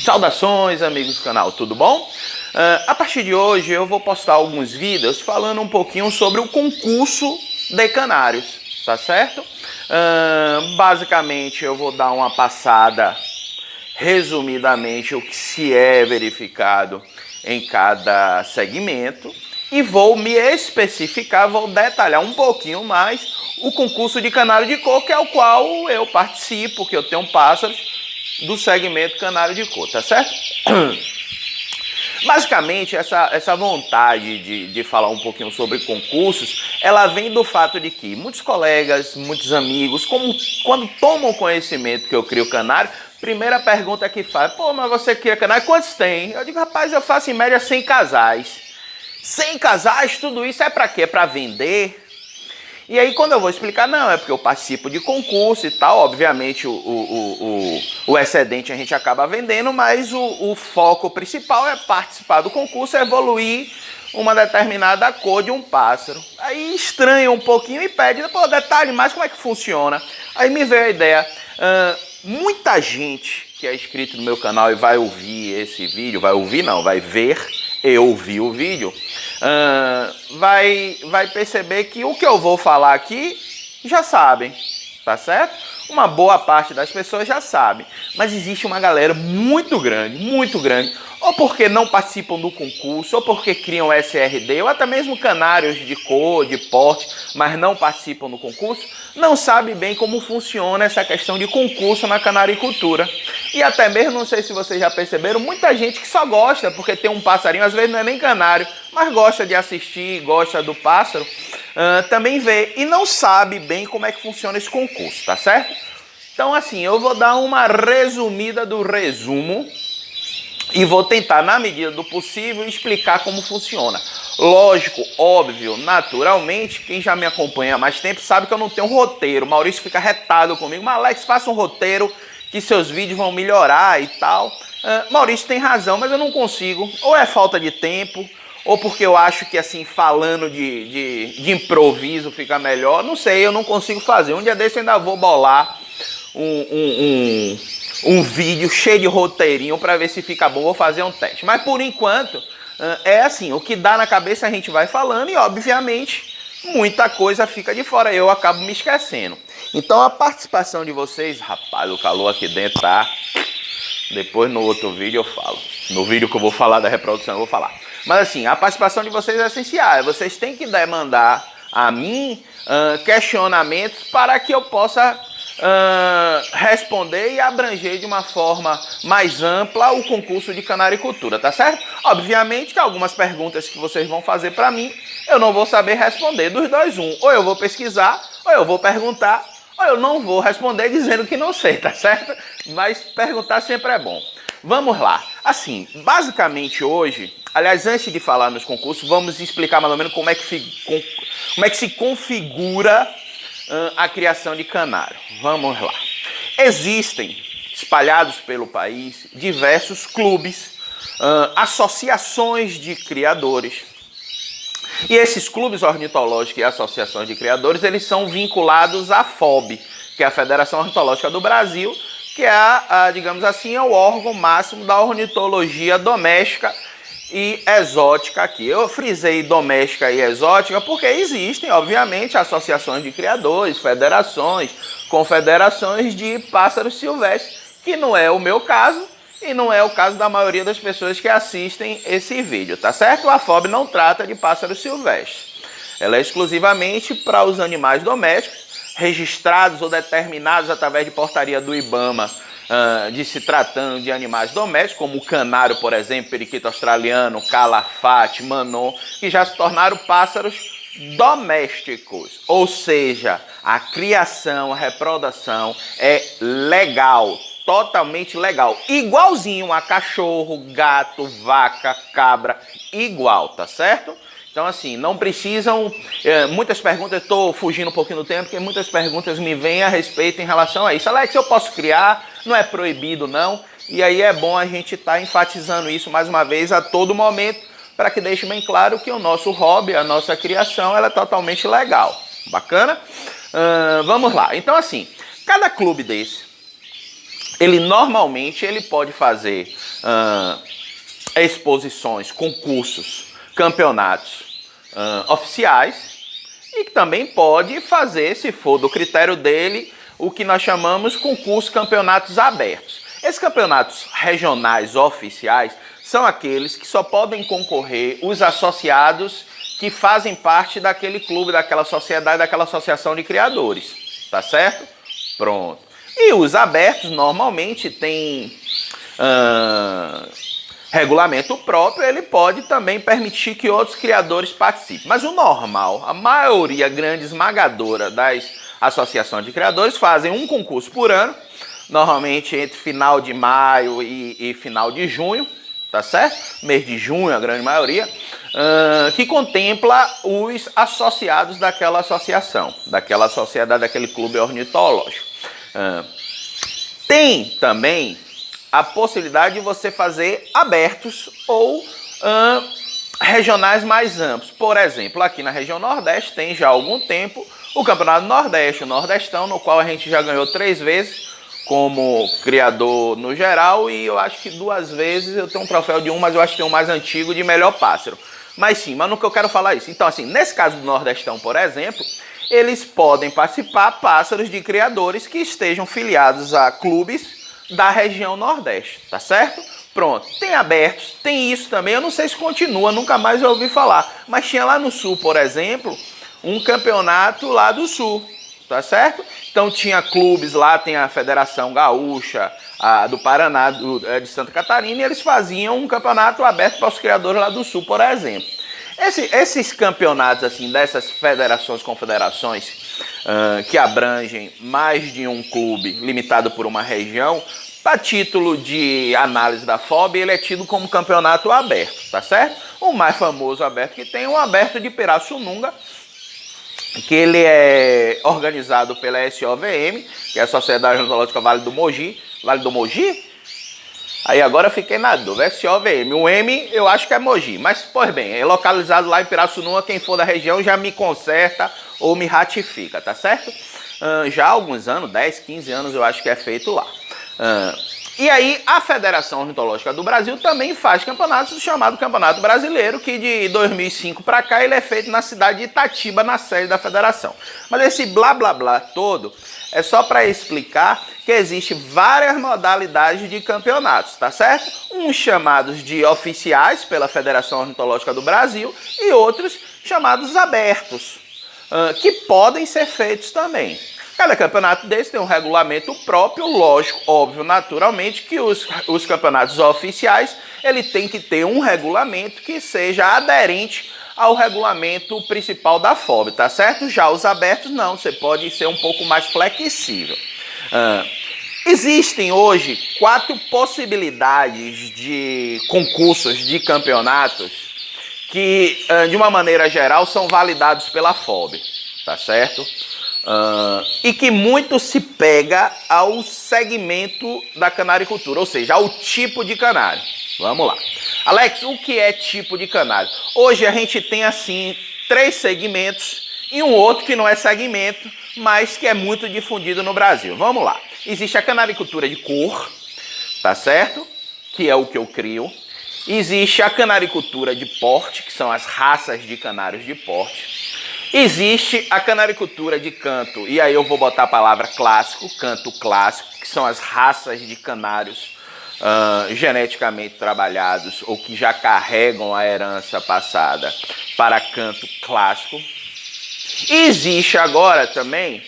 Saudações, amigos do canal, tudo bom? A partir de hoje eu vou postar alguns vídeos falando um pouquinho sobre o concurso de canários, tá certo? Basicamente eu vou dar uma passada resumidamente o que se é verificado em cada segmento e vou me especificar, vou detalhar um pouquinho mais o concurso de canário de cor, que é o qual eu participo, que eu tenho pássaros do segmento canário de cor, tá certo? Basicamente, essa vontade de falar um pouquinho sobre concursos, ela vem do fato de que muitos colegas, muitos amigos, quando tomam conhecimento que eu crio canário, primeira pergunta que faz, pô, mas você cria canário, quantos tem? Eu digo, rapaz, eu faço em média 100 casais. 100 casais, tudo isso é para quê? É para vender? E aí quando eu vou explicar, não, é porque eu participo de concurso e tal, obviamente o excedente a gente acaba vendendo, mas o foco principal é participar do concurso, evoluir uma determinada cor de um pássaro. Aí estranha um pouquinho e pede, pô, detalhe mais como é que funciona. Aí me veio a ideia, muita gente que é inscrito no meu canal e vai ouvir esse vídeo, vai ver e ouvir o vídeo, vai perceber que o que eu vou falar aqui já sabem, tá certo? Uma boa parte das pessoas já sabe, mas existe uma galera muito grande, ou porque não participam do concurso, ou porque criam SRD, ou até mesmo canários de cor, de porte, mas não participam do concurso, não sabe bem como funciona essa questão de concurso na canaricultura. E até mesmo, não sei se vocês já perceberam, muita gente que só gosta, porque tem um passarinho, às vezes não é nem canário, mas gosta de assistir, gosta do pássaro, também vê e não sabe bem como é que funciona esse concurso, tá certo? Então assim, eu vou dar uma resumida do resumo e vou tentar, na medida do possível, explicar como funciona. Lógico, óbvio, naturalmente, quem já me acompanha há mais tempo sabe que eu não tenho um roteiro. O Maurício fica retado comigo, mas Alex, faça um roteiro que seus vídeos vão melhorar e tal. Maurício tem razão, mas eu não consigo. Ou é falta de tempo, ou porque eu acho que assim, falando de improviso fica melhor. Não sei, eu não consigo fazer. Um dia desse eu ainda vou bolar um vídeo cheio de roteirinho para ver se fica bom, vou fazer um teste. Mas por enquanto, é assim, o que dá na cabeça a gente vai falando e obviamente muita coisa fica de fora, eu acabo me esquecendo. Então a participação de vocês, rapaz, o calor aqui dentro tá... Depois no outro vídeo eu falo. No vídeo que eu vou falar da reprodução eu vou falar. Mas assim, a participação de vocês é essencial. Vocês têm que demandar a mim questionamentos para que eu possa responder e abranger de uma forma mais ampla o concurso de canaricultura, tá certo? Obviamente que algumas perguntas que vocês vão fazer para mim, eu não vou saber responder, dos dois um. Ou eu vou pesquisar, ou eu vou perguntar, ou eu não vou responder dizendo que não sei, tá certo? Mas perguntar sempre é bom. Vamos lá. Assim, basicamente hoje, aliás, antes de falar nos concursos, vamos explicar mais ou menos como é que se configura a criação de canário. Vamos lá. Existem, espalhados pelo país, diversos clubes, associações de criadores. E esses clubes ornitológicos e associações de criadores, eles são vinculados à FOB, que é a Federação Ornitológica do Brasil, que é, digamos assim, é o órgão máximo da ornitologia doméstica e exótica aqui. Eu frisei doméstica e exótica porque existem, obviamente, associações de criadores, federações, confederações de pássaros silvestres, que não é o meu caso e não é o caso da maioria das pessoas que assistem esse vídeo, tá certo? A FOB não trata de pássaros silvestres. Ela é exclusivamente para os animais domésticos, registrados ou determinados através de portaria do IBAMA, de se tratando de animais domésticos, como o canário, por exemplo, periquito australiano, calafate, manon, que já se tornaram pássaros domésticos. Ou seja, a criação, a reprodução é legal, totalmente legal. Igualzinho a cachorro, gato, vaca, cabra, igual, tá certo? Então, assim, não precisam... muitas perguntas, estou fugindo um pouquinho do tempo, porque muitas perguntas me vêm a respeito em relação a isso. Alex, eu posso criar? Não é proibido, não. E aí é bom a gente estar enfatizando isso mais uma vez a todo momento, para que deixe bem claro que o nosso hobby, a nossa criação, ela é totalmente legal. Bacana? Vamos lá. Então, assim, cada clube desse, ele normalmente pode fazer exposições, concursos, campeonatos oficiais, e que também pode fazer, se for do critério dele, o que nós chamamos concursos, campeonatos abertos. Esses campeonatos regionais oficiais são aqueles que só podem concorrer os associados que fazem parte daquele clube, daquela sociedade, daquela associação de criadores, tá certo? Pronto. E os abertos normalmente têm regulamento próprio, ele pode também permitir que outros criadores participem. Mas o normal, a maioria grande esmagadora das associações de criadores fazem um concurso por ano, normalmente entre final de maio e final de junho, tá certo? Mês de junho, a grande maioria, que contempla os associados daquela associação, daquela sociedade, daquele clube ornitológico. Tem também a possibilidade de você fazer abertos ou regionais mais amplos. Por exemplo, aqui na região Nordeste tem já há algum tempo o Campeonato Nordeste, o Nordestão, no qual a gente já ganhou 3 vezes como criador no geral, e eu acho que 2 vezes eu tenho um troféu de mas eu acho que tem um mais antigo de melhor pássaro. Mas sim, mas no que eu quero falar é isso. Então, assim, nesse caso do Nordestão, por exemplo, eles podem participar pássaros de criadores que estejam filiados a clubes da região Nordeste, tá certo? Pronto, tem abertos, tem isso também, eu não sei se continua, nunca mais eu ouvi falar, mas tinha lá no Sul, por exemplo, um campeonato lá do Sul, tá certo? Então tinha clubes lá, tem a Federação Gaúcha, a do Paraná, de Santa Catarina, e eles faziam um campeonato aberto para os criadores lá do Sul, por exemplo. Esses campeonatos, assim, dessas federações, confederações, que abrangem mais de um clube limitado por uma região, para título de análise da FOB, ele é tido como campeonato aberto, tá certo? O mais famoso aberto que tem é o aberto de Pirassununga, que ele é organizado pela SOVM, que é a Sociedade Ornitológica Vale do Mogi. Vale do Mogi? Aí agora eu fiquei na dúvida, SOVM. O M eu acho que é Mogi, mas, pois bem, é localizado lá em Pirassununga. Quem for da região já me conserta ou me ratifica, tá certo? Já há alguns anos, 10, 15 anos eu acho que é feito lá. E aí a Federação Ornitológica do Brasil também faz campeonatos, chamado Campeonato Brasileiro, que de 2005 para cá ele é feito na cidade de Itatiba, na sede da federação. Mas esse blá blá blá todo é só para explicar que existem várias modalidades de campeonatos, tá certo? Uns chamados de oficiais pela Federação Ornitológica do Brasil e outros chamados abertos, que podem ser feitos também. Cada campeonato desse tem um regulamento próprio, lógico, óbvio, naturalmente, que os campeonatos oficiais, ele tem que ter um regulamento que seja aderente ao regulamento principal da FOB, tá certo? Já os abertos não, você pode ser um pouco mais flexível. Existem hoje 4 possibilidades de concursos, de campeonatos, que, de uma maneira geral, são validados pela FOB, tá certo? E que muito se pega ao segmento da canaricultura, ou seja, ao tipo de canário. Vamos lá. Alex, o que é tipo de canário? Hoje a gente tem, assim, 3 segmentos e um outro que não é segmento, mas que é muito difundido no Brasil. Vamos lá. Existe a canaricultura de cor, tá certo? Que é o que eu crio. Existe a canaricultura de porte, que são as raças de canários de porte. Existe a canaricultura de canto, e aí eu vou botar a palavra clássico, canto clássico, que são as raças de canários geneticamente trabalhados ou que já carregam a herança passada para canto clássico. E existe agora também,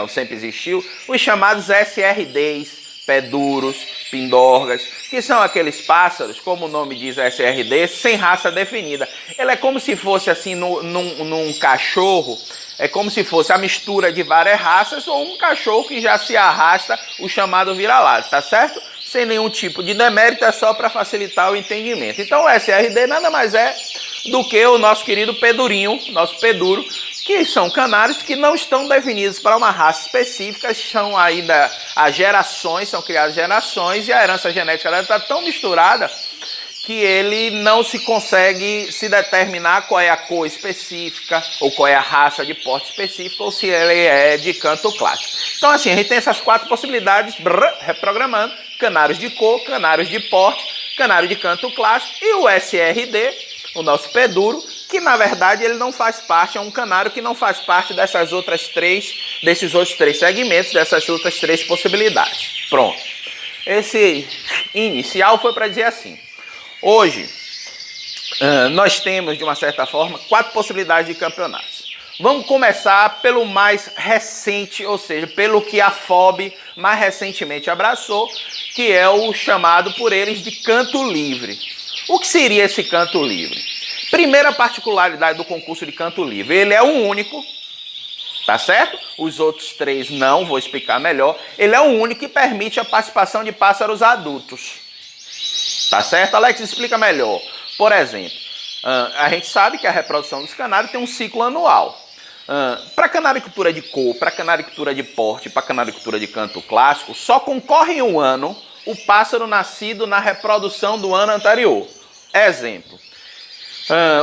sempre existiu, os chamados SRDs, pé duros, pindorgas, que são aqueles pássaros, como o nome diz SRD, sem raça definida. Ele é como se fosse assim num cachorro, é como se fosse a mistura de várias raças ou um cachorro que já se arrasta, o chamado vira-lata, tá certo? Sem nenhum tipo de demérito, é só para facilitar o entendimento. Então o SRD nada mais é do que o nosso querido pedurinho, nosso peduro, que são canários que não estão definidos para uma raça específica, são ainda as gerações, são criadas gerações, e a herança genética dela está tão misturada que ele não se consegue se determinar qual é a cor específica, ou qual é a raça de porte específica, ou se ele é de canto clássico. Então assim, a gente tem essas 4 possibilidades, reprogramando, canários de cor, canários de porte, canário de canto clássico e o SRD, o nosso pé duro, que na verdade ele não faz parte, é um canário que não faz parte desses outros 3 segmentos, dessas outras 3 possibilidades. Pronto. Esse inicial foi para dizer assim, hoje nós temos de uma certa forma 4 possibilidades de campeonatos. Vamos começar pelo mais recente, ou seja, pelo que a FOB mais recentemente abraçou, que é o chamado por eles de canto livre. O que seria esse canto livre? Primeira particularidade do concurso de canto livre, ele é o único, tá certo? Os outros 3 não, vou explicar melhor. Ele é o único que permite a participação de pássaros adultos, tá certo? Alex, explica melhor. Por exemplo, a gente sabe que a reprodução dos canários tem um ciclo anual. Para canaricultura de cor, para canaricultura de porte, para canaricultura de canto clássico, só concorre em um ano o pássaro nascido na reprodução do ano anterior. Exemplo,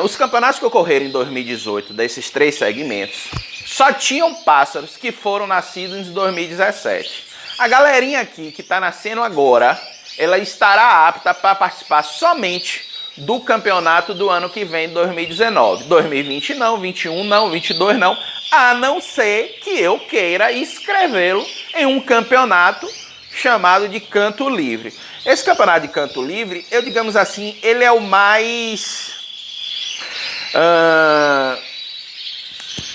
os campeonatos que ocorreram em 2018 desses 3 segmentos só tinham pássaros que foram nascidos em 2017. A galerinha aqui que está nascendo agora, ela estará apta para participar somente do campeonato do ano que vem, 2019. 2020 não, 21 não, 22 não, a não ser que eu queira inscrevê-lo em um campeonato chamado de canto livre. Esse campeonato de canto livre, eu digamos assim, ele é o mais...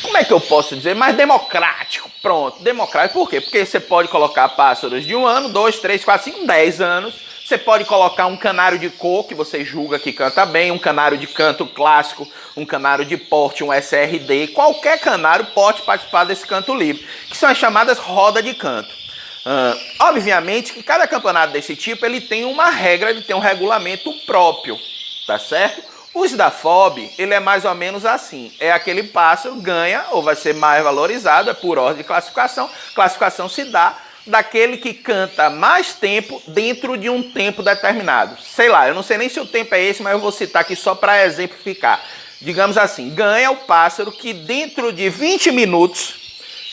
como é que eu posso dizer? Mais democrático. Pronto, democrático. Por quê? Porque você pode colocar pássaros de 1 ano, 2, 3, 4, 5, 10 anos. Você pode colocar um canário de cor que você julga que canta bem, um canário de canto clássico, um canário de porte, um SRD. Qualquer canário pode participar desse canto livre, que são as chamadas rodas de canto. Obviamente que cada campeonato desse tipo ele tem uma regra, ele tem um regulamento próprio, tá certo? Os da FOB, ele é mais ou menos assim, é aquele pássaro, ganha ou vai ser mais valorizado, é por ordem de classificação, classificação se dá daquele que canta mais tempo dentro de um tempo determinado. Sei lá, eu não sei nem se o tempo é esse, mas eu vou citar aqui só para exemplificar. Digamos assim, ganha o pássaro que dentro de 20 minutos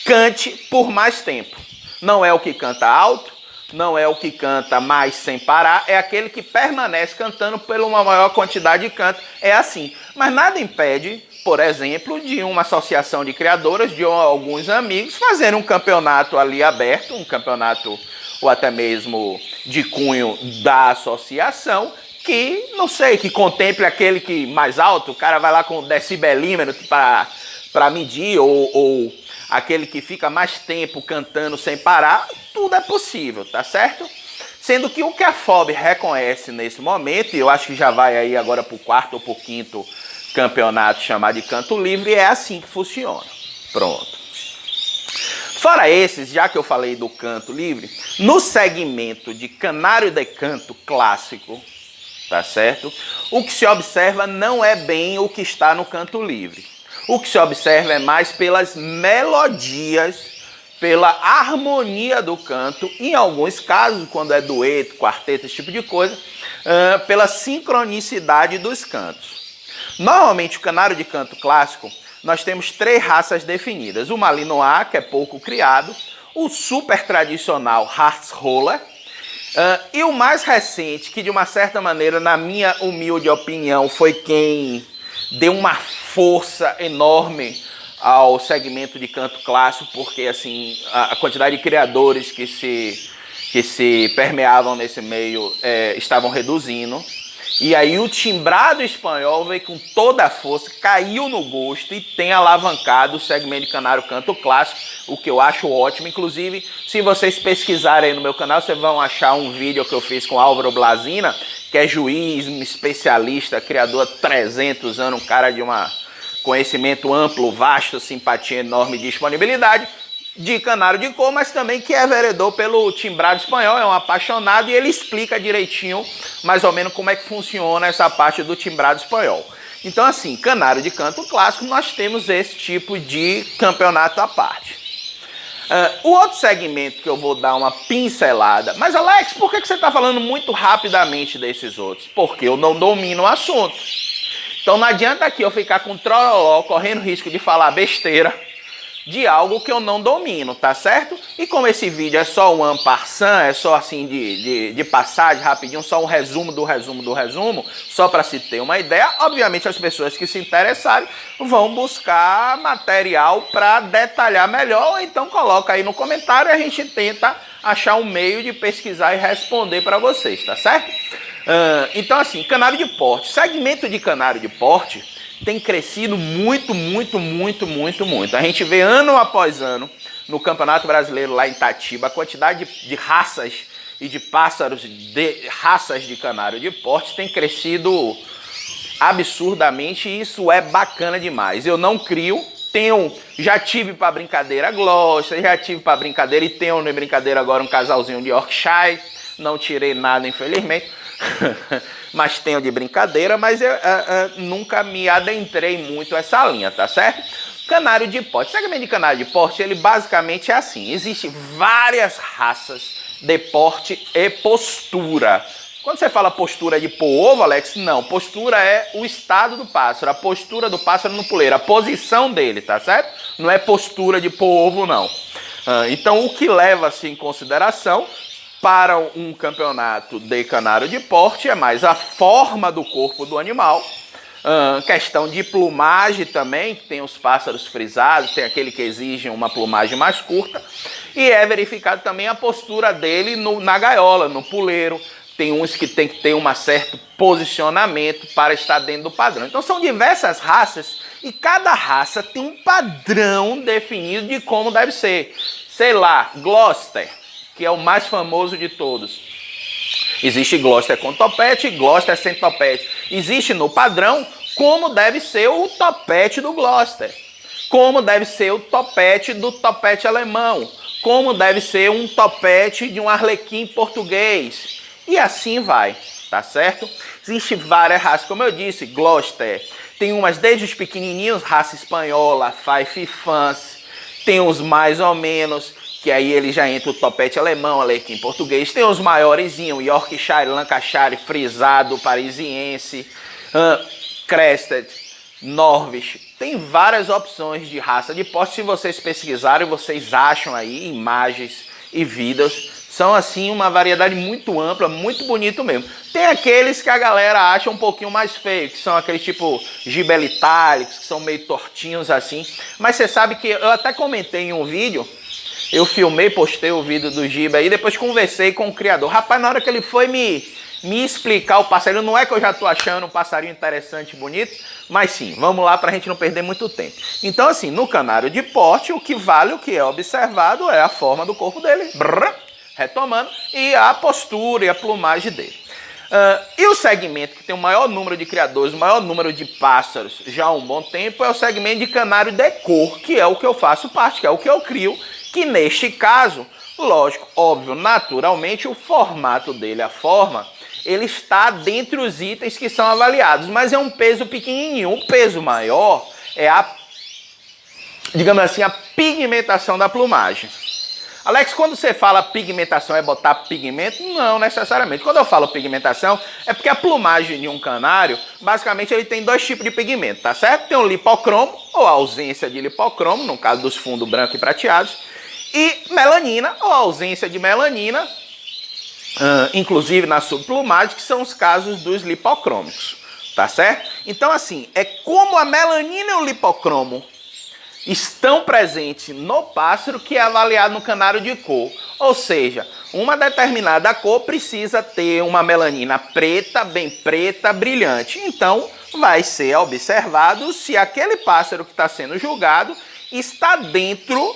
cante por mais tempo. Não é o que canta alto, não é o que canta mais sem parar, é aquele que permanece cantando por uma maior quantidade de canto. É assim. Mas nada impede, por exemplo, de uma associação de criadoras, de alguns amigos, fazerem um campeonato ali aberto, um campeonato ou até mesmo de cunho da associação, que, não sei, que contemple aquele que mais alto, o cara vai lá com o decibelímetro para medir, ou aquele que fica mais tempo cantando sem parar, tudo é possível, tá certo? Sendo que o que a FOB reconhece nesse momento, e eu acho que já vai aí agora para o 4º ou para o 5º campeonato chamado de canto livre, é assim que funciona. Pronto. Fora esses, já que eu falei do canto livre, no segmento de canário de canto clássico, tá certo? O que se observa não é bem o que está no canto livre. O que se observa é mais pelas melodias, pela harmonia do canto, em alguns casos, quando é dueto, quarteto, esse tipo de coisa, pela sincronicidade dos cantos. Normalmente, o canário de canto clássico, nós temos 3 raças definidas. O Malinois, que é pouco criado, o super tradicional Harzroller, e o mais recente, que de uma certa maneira, na minha humilde opinião, foi quem deu uma força enorme ao segmento de canto clássico, porque assim a quantidade de criadores que se permeavam nesse meio estavam reduzindo. E aí o timbrado espanhol veio com toda a força, caiu no gosto e tem alavancado o segmento de canário canto clássico, o que eu acho ótimo. Inclusive, se vocês pesquisarem aí no meu canal, vocês vão achar um vídeo que eu fiz com Álvaro Blasina, que é juiz, especialista, criador há 300 anos, um cara de um conhecimento amplo, vasto, simpatia enorme, disponibilidade, de canário de cor, mas também que é vereador pelo timbrado espanhol, é um apaixonado, e ele explica direitinho, mais ou menos, como é que funciona essa parte do timbrado espanhol. Então, assim, canário de canto clássico, nós temos esse tipo de campeonato à parte. O outro segmento que eu vou dar uma pincelada, mas Alex, por que você está falando muito rapidamente desses outros? Porque eu não domino o assunto. Então não adianta aqui eu ficar com trololó, correndo risco de falar besteira de algo que eu não domino, tá certo? E como esse vídeo é só um en passant, é só assim de passagem rapidinho, só um resumo do resumo, só para se ter uma ideia, obviamente as pessoas que se interessarem vão buscar material para detalhar melhor, ou então coloca aí no comentário e a gente tenta achar um meio de pesquisar e responder para vocês, tá certo? Então assim, canário de porte, segmento de canário de porte tem crescido muito. A gente vê ano após ano no Campeonato Brasileiro lá em Itatiba a quantidade de raças e de pássaros, raças de canário de porte tem crescido absurdamente e isso é bacana demais. Eu não crio, já tive para brincadeira Gloucester, já tive para brincadeira e tenho na brincadeira agora um casalzinho de Yorkshire, não tirei nada infelizmente. Mas tenho de brincadeira, mas eu nunca me adentrei muito essa linha, tá certo? Canário de porte. Segmento de canário de porte, ele basicamente é assim. Existem várias raças de porte e postura. Quando você fala postura de pôr ovo, Alex, não. Postura é o estado do pássaro, a postura do pássaro no puleiro, a posição dele, tá certo? Não é postura de pôr ovo, não. Então, o que leva-se em consideração para um campeonato de canário de porte é mais a forma do corpo do animal, questão de plumagem também, que tem os pássaros frisados, tem aquele que exige uma plumagem mais curta, e é verificado também a postura dele na gaiola, no puleiro. Tem uns que tem que ter um certo posicionamento para estar dentro do padrão. Então são diversas raças e cada raça tem um padrão definido de como deve ser. Sei lá, Gloucester, que é o mais famoso de todos. Existe Gloucester com topete e Gloucester sem topete. Existe no padrão como deve ser o topete do Gloucester, como deve ser o topete do topete alemão, como deve ser um topete de um arlequim português. E assim vai, tá certo? Existe várias raças, como eu disse, Gloucester. Tem umas desde os pequenininhos, raça espanhola, Fife Fans. Tem uns mais ou menos, que aí ele já entra o topete alemão, arlequim português. Tem os maiorzinhos, Yorkshire, Lancashire, frisado, parisiense, Crested, Norwich. Tem várias opções de raça de porte. Se vocês pesquisarem, vocês acham aí imagens e vídeos. São assim uma variedade muito ampla, muito bonito mesmo. Tem aqueles que a galera acha um pouquinho mais feio, que são aqueles tipo gibelitálicos, que são meio tortinhos assim. Mas você sabe que eu até comentei em um vídeo, eu filmei, postei o vídeo do giba aí, depois conversei com o criador. Rapaz, na hora que ele foi me explicar o passarinho, não é que eu já tô achando um passarinho interessante e bonito, mas sim, vamos lá pra gente não perder muito tempo. Então assim, no canário de porte, o que vale, o que é observado é a forma do corpo dele, retomando, e a postura e a plumagem dele. E o segmento que tem o maior número de criadores, o maior número de pássaros já há um bom tempo, é o segmento de canário de cor, que é o que eu faço parte, que é o que eu crio, que neste caso, lógico, óbvio, naturalmente, o formato dele, a forma, ele está dentre os itens que são avaliados, mas é um peso pequenininho. Um peso maior é digamos assim, a pigmentação da plumagem. Alex, quando você fala pigmentação é botar pigmento? Não necessariamente. Quando eu falo pigmentação, é porque a plumagem de um canário, basicamente ele tem dois tipos de pigmento, tá certo? Tem o lipocromo, ou a ausência de lipocromo, no caso dos fundos branco e prateados, e melanina, ou a ausência de melanina, inclusive na subplumagem, que são os casos dos lipocrômicos, tá certo? Então assim, é como a melanina e o lipocromo estão presentes no pássaro que é avaliado no canário de cor. Ou seja, uma determinada cor precisa ter uma melanina preta, bem preta, brilhante. Então, vai ser observado se aquele pássaro que está sendo julgado está dentro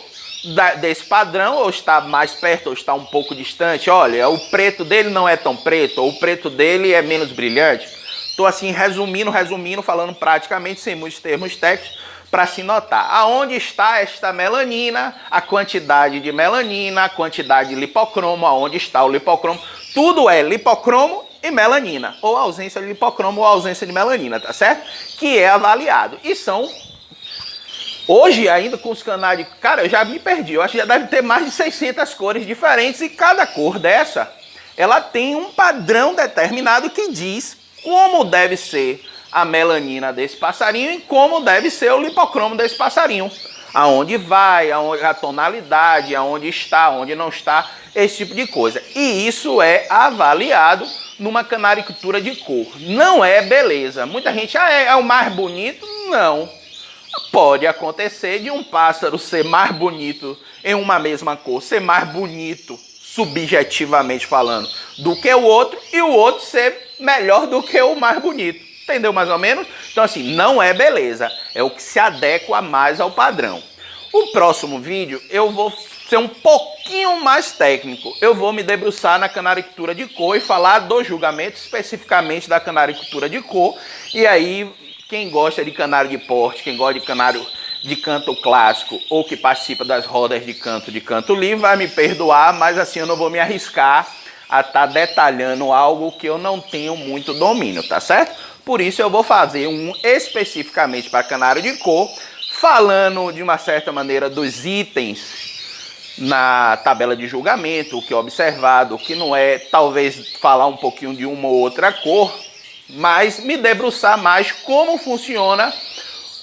desse padrão, ou está mais perto, ou está um pouco distante. Olha, o preto dele não é tão preto, ou o preto dele é menos brilhante. Estou assim, resumindo, falando praticamente, sem muitos termos técnicos, para se notar aonde está esta melanina, a quantidade de melanina, a quantidade de lipocromo, aonde está o lipocromo. Tudo é lipocromo e melanina, ou ausência de lipocromo ou ausência de melanina, tá certo? Que é avaliado. E são Hoje, ainda com os canários... Cara, eu já me perdi. Eu acho que já deve ter mais de 600 cores diferentes. E cada cor dessa, ela tem um padrão determinado que diz como deve ser a melanina desse passarinho e como deve ser o lipocromo desse passarinho. Aonde vai, aonde a tonalidade, aonde está, aonde não está, esse tipo de coisa. E isso é avaliado numa canaricultura de cor. Não é beleza. Muita gente, é o mais bonito? Não. Pode acontecer de um pássaro ser mais bonito em uma mesma cor, ser mais bonito, subjetivamente falando, do que o outro, e o outro ser melhor do que o mais bonito. Entendeu mais ou menos? Então assim, não é beleza, é o que se adequa mais ao padrão. O próximo vídeo eu vou ser um pouquinho mais técnico. Eu vou me debruçar na canaricultura de cor e falar do julgamento especificamente da canaricultura de cor. E aí, quem gosta de canário de porte, quem gosta de canário de canto clássico ou que participa das rodas de canto livre, vai me perdoar, mas assim eu não vou me arriscar a estar detalhando algo que eu não tenho muito domínio, tá certo? Por isso eu vou fazer um especificamente para canário de cor, falando de uma certa maneira dos itens na tabela de julgamento, o que é observado, o que não é, talvez falar um pouquinho de uma ou outra cor, mas me debruçar mais como funciona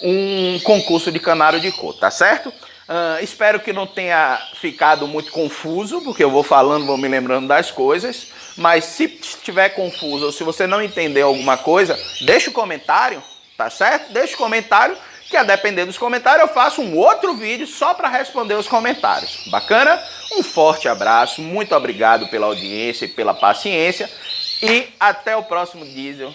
um concurso de canário de cor, tá certo? Espero que não tenha ficado muito confuso, porque eu vou falando, vou me lembrando das coisas, mas se estiver confuso ou se você não entender alguma coisa, deixa o comentário, tá certo? Deixa o comentário, que a depender dos comentários eu faço um outro vídeo só para responder os comentários. Bacana? Um forte abraço, muito obrigado pela audiência e pela paciência, e até o próximo Diesel.